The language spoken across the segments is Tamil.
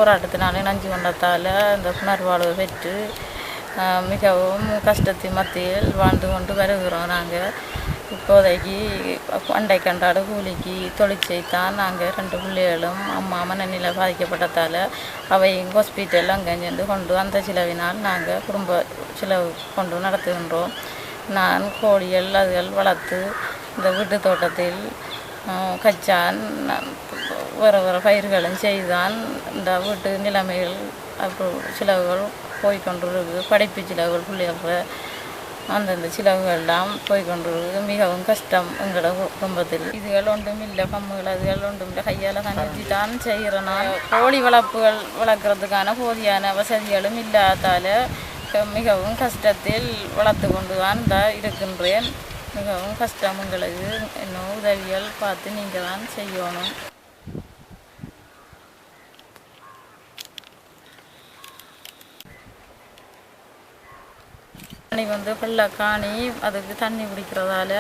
போராட்டத்தினால் இணைஞ்சு கொண்டதால் இந்த புனர்வாழ்வு பெற்று மிகவும் கஷ்டத்தின் மத்தியில் வாழ்ந்து கொண்டு வருகிறோம். நாங்கள் இப்போதைக்கு அண்டை கண்டாடு கூலிக்கு தொழிற்சைத்தான். நாங்கள் 2 பிள்ளைகளும் அம்மா மனநிலை பாதிக்கப்பட்டதால் அவை ஹாஸ்பிட்டல் அங்கே சென்று கொண்டு அந்த செலவினால் நாங்கள் குடும்ப செலவு கொண்டு நடத்துகின்றோம். நான் கோழிகள் அதுகள் வளர்த்து இந்த வீட்டு தோட்டத்தில் கச்சான் வேறு பயிர்களும் செய்தான். இந்த வீட்டு நிலைமைகள் செலவுகள் போய்கொண்டிருக்கு. படிப்பு செலவுகள் பிள்ளைகள் அந்தந்த செலவுகள்லாம் போய்கொண்டிருக்கு. மிகவும் கஷ்டம் எங்களோட குடும்பத்தில். இதுகள் ஒன்றும் இல்லை, கம்முகள் அதுகள் ஒன்றும் இல்லை, கையால் கணிச்சு தான் செய்கிறேன். நான் கோழி வளர்க்குறதுக்கான போதியான வசதிகளும் இல்லாதால் மிகவும் கஷ்டத்தில் வளர்த்து கொண்டு தான் இருக்கின்றேன். மிகவும் கஷ்டம் எங்களுக்கு. இன்னும் உதவிகள் பார்த்து நீங்கள் தான் செய்யணும். பள்ளக்காணி அதுக்கு தண்ணி பிடிக்கிறதால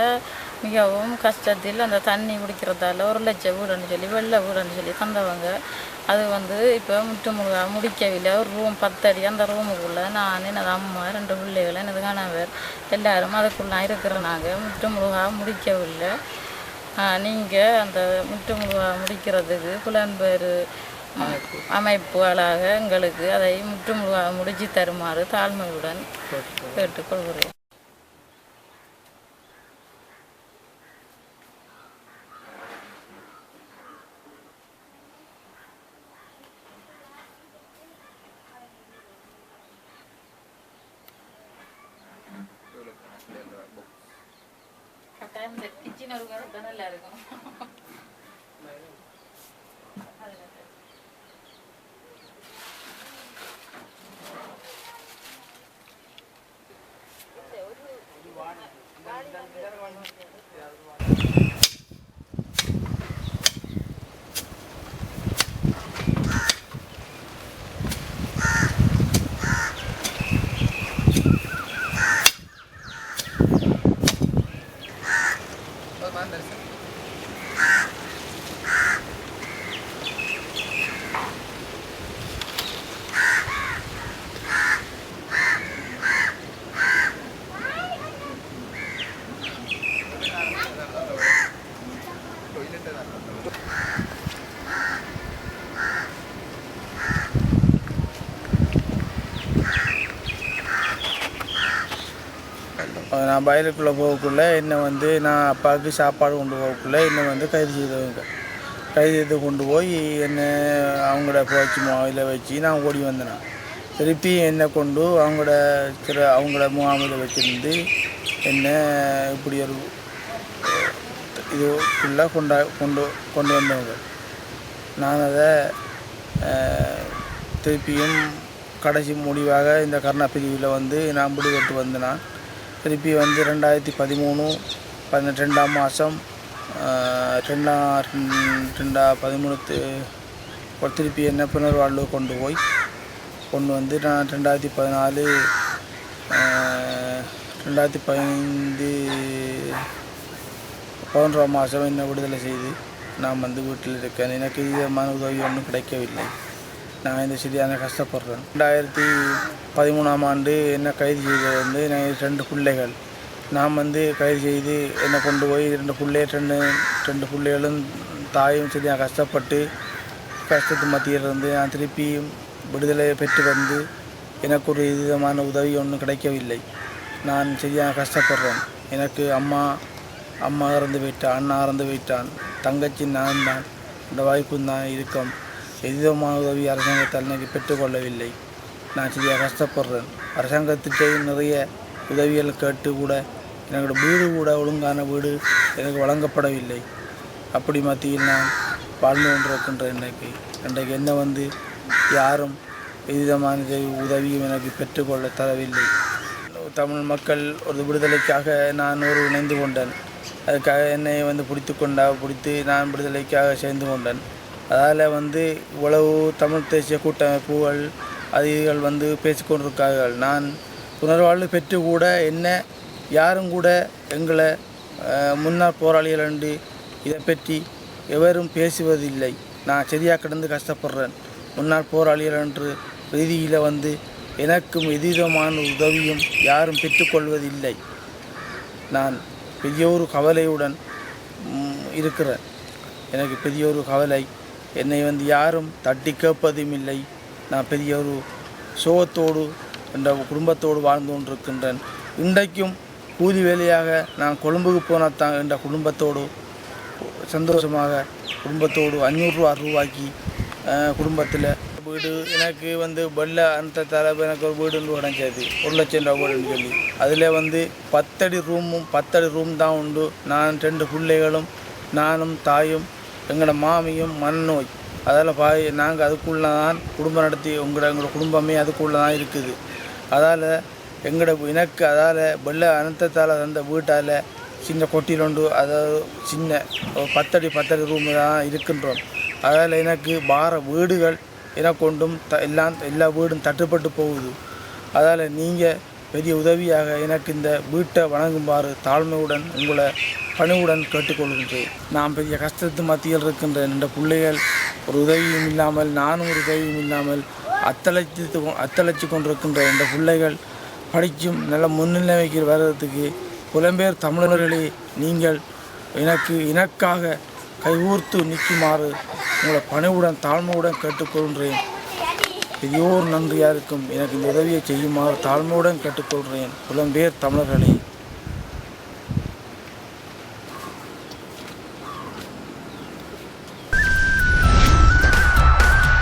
மிகவும் கஷ்டத்தில் அந்த தண்ணி பிடிக்கிறதால 1 லட்சம் வீடுன்னு சொல்லி வெள்ளை வீடுன்னு சொல்லி தந்தவங்க. அது இப்போ முழுதாக முடிக்கவில்லை. ஒரு ரூம் 10 அடி. அந்த ரூமுக்குள்ளே நான், எனது அம்மா, 2 பிள்ளைகள், எனது கணவர் எல்லோரும் அதுக்குள்ளே இருக்கிறனாங்க. முழுதாக முடிக்கவில்லை. நீங்கள் அந்த முழுதாக முடிக்கிறதுக்கு புலம்பெயர் அமைப்புகளாக எங்களுக்கு அதை முழுதாக முடிச்சு தருமாறு தாழ்மையுடன் கேட்டுக்கொள்கிறேன். கிச்சன் ஒரு நல்லா இருக்கும். நான் வயலுக்குள்ளே போகக்குள்ளே என்னை நான் அப்பாவுக்கு சாப்பாடு கொண்டு போகக்குள்ளே என்னை கைது செய்து கொண்டு போய் என்னை அவங்களோட போச்சு முகாமில் வச்சு நான் ஓடி வந்தேன். திருப்பி என்னை கொண்டு அவங்களோட முகாமில் வச்சுருந்து என்னை இப்படி ஒரு இதுக்குள்ளே கொண்டு வந்தவங்க. நான் அதை திருப்பியும் கடைசி முடிவாக இந்த கருணா பிரிவில் நான் விடுபட்டு வந்தேன். திருப்பி 2013 12ஆம் மாதம் 2013 திருப்பி என்ன புனர்வாழ்வு கொண்டு நான் 2014 2015 11ஆம் மாதம் என்னை விடுதலை செய்து நான் வீட்டில் இருக்கேன். எனக்கு விதமான உதவி ஒன்றும் கிடைக்கவில்லை. நான் இந்த சரியான கஷ்டப்படுறேன். 2013ஆம் ஆண்டு என்னை கைது செய்தது நான் 2 பிள்ளைகள். நான் கைது செய்து என்னை கொண்டு போய் 2 பிள்ளைகளும் தாயும் சரியாக கஷ்டப்பட்டு கஷ்டத்து மத்தியிலிருந்து நான் திருப்பியும் விடுதலை பெற்று எனக்கு ஒரு விதமான உதவி ஒன்றும் கிடைக்கவில்லை. நான் சரியாக கஷ்டப்படுறேன். எனக்கு அம்மா இறந்து போயிட்டான், அண்ணா இறந்து போயிட்டான், தங்கச்சி நான் தான், இந்த வாய்ப்பு தான் இருக்கும். எதுவிதமான உதவி அரசாங்கத்தால் எனக்கு பெற்றுக்கொள்ளவில்லை. நான் சரியாக கஷ்டப்படுறேன். அரசாங்கத்திட்ட நிறைய உதவிகள் கேட்டு கூட என்னோட வீடு கூட ஒழுங்கான வீடு எனக்கு வழங்கப்படவில்லை. அப்படி மத்தியில் நான் வாழ்ந்து கொண்டிருக்கின்றேன். இன்றைக்கு என்ன யாரும் எவ்விதமான உதவியும் எனக்கு பெற்றுக்கொள்ள தரவில்லை. தமிழ் மக்கள் ஒரு விடுதலைக்காக நான் இணைந்து கொண்டேன். அதுக்காக என்னை பிடித்து நான் விடுதலைக்காக சேர்ந்து கொண்டேன். அதால் இவ்வளவு தமிழ் தேசிய கூட்டமைப்புகள் அதிகள் பேசிக்கொண்டிருக்கார்கள். நான் புனர்வாழ்வு பெற்று கூட என்ன யாரும் கூட எங்களை முன்னாள் போராளிகள் என்று இதை பற்றி எவரும் பேசுவதில்லை. நான் சரியாக கிடந்து கஷ்டப்படுறேன். முன்னாள் போராளிகள் என்ற ரீதியில் வந்து எனக்கும் எதிரமான உதவியும் யாரும் பெற்றுக்கொள்வதில்லை. நான் பெரிய ஒரு கவலையுடன் இருக்கிறேன். எனக்கு பெரிய ஒரு கவலை. என்னை வந்து யாரும் தட்டி கேட்பதும் இல்லை. நான் பெரிய ஒரு சோகத்தோடு என்ற குடும்பத்தோடு வாழ்ந்து கொண்டிருக்கின்றேன். இன்றைக்கும் கூலி வேலையாக நான் கொழும்புக்கு போனத்தான் என்ற குடும்பத்தோடு சந்தோஷமாக குடும்பத்தோடு 500 ரூபாய்க்கு குடும்பத்தில் வீடு எனக்கு வந்து வெள்ள அந்த தரப்பு எனக்கு ஒரு வீடு கிடைச்சது 1 லட்சம் ரூபா வீடுன்னு சொல்லி அதில் வந்து 10 அடி ரூம் தான் உண்டு. நான் 2 பிள்ளைகளும் நானும் தாயும் எங்களோட மாமியும் மண்ணோய் அதால் நாங்கள் அதுக்குள்ளே தான் குடும்பம் நடத்தி எங்களோட குடும்பமே அதுக்குள்ளே தான் இருக்குது. அதால் எனக்கு அதால் வெள்ள அனந்தத்தால் அந்த வீட்டால் சின்ன கொட்டியில் உண்டு. அதாவது சின்ன 10 அடி ரூம் தான் இருக்கின்றோம். அதால் எனக்கு வீடுகள் எனக்கு கொண்டும் எல்லா வீடும் தட்டுப்பட்டு போகுது. அதால் நீங்கள் பெரிய உதவியாக எனக்கு இந்த வீட்டை வழங்குமாறு தாழ்மையுடன் உங்களை பணிவுடன் கேட்டுக்கொள்கின்றேன். நான் பெரிய கஷ்டத்து மத்தியில் இருக்கின்றேன். இந்த பிள்ளைகள் ஒரு உதவியும் இல்லாமல் நானும் ஒரு உதவியும் இல்லாமல் அத்தழைத்து கொண்டிருக்கின்ற இந்த பிள்ளைகள் படிக்கும் நல்ல முன்னிலைமைக்கு வர்றதுக்கு புலம்பெயர் தமிழர்களே நீங்கள் எனக்காக கைகூர்த்து நிற்குமாறு உங்களை பணிவுடன் தாழ்மையுடன் கேட்டுக்கொள்கிறேன். பெரியோர் நன்றியாக இருக்கும். எனக்கு இந்த உதவியை செய்யுமாறு தாழ்மையுடன் கேட்டுக்கொள்கிறேன். புலம்பெயர் தமிழர்களே.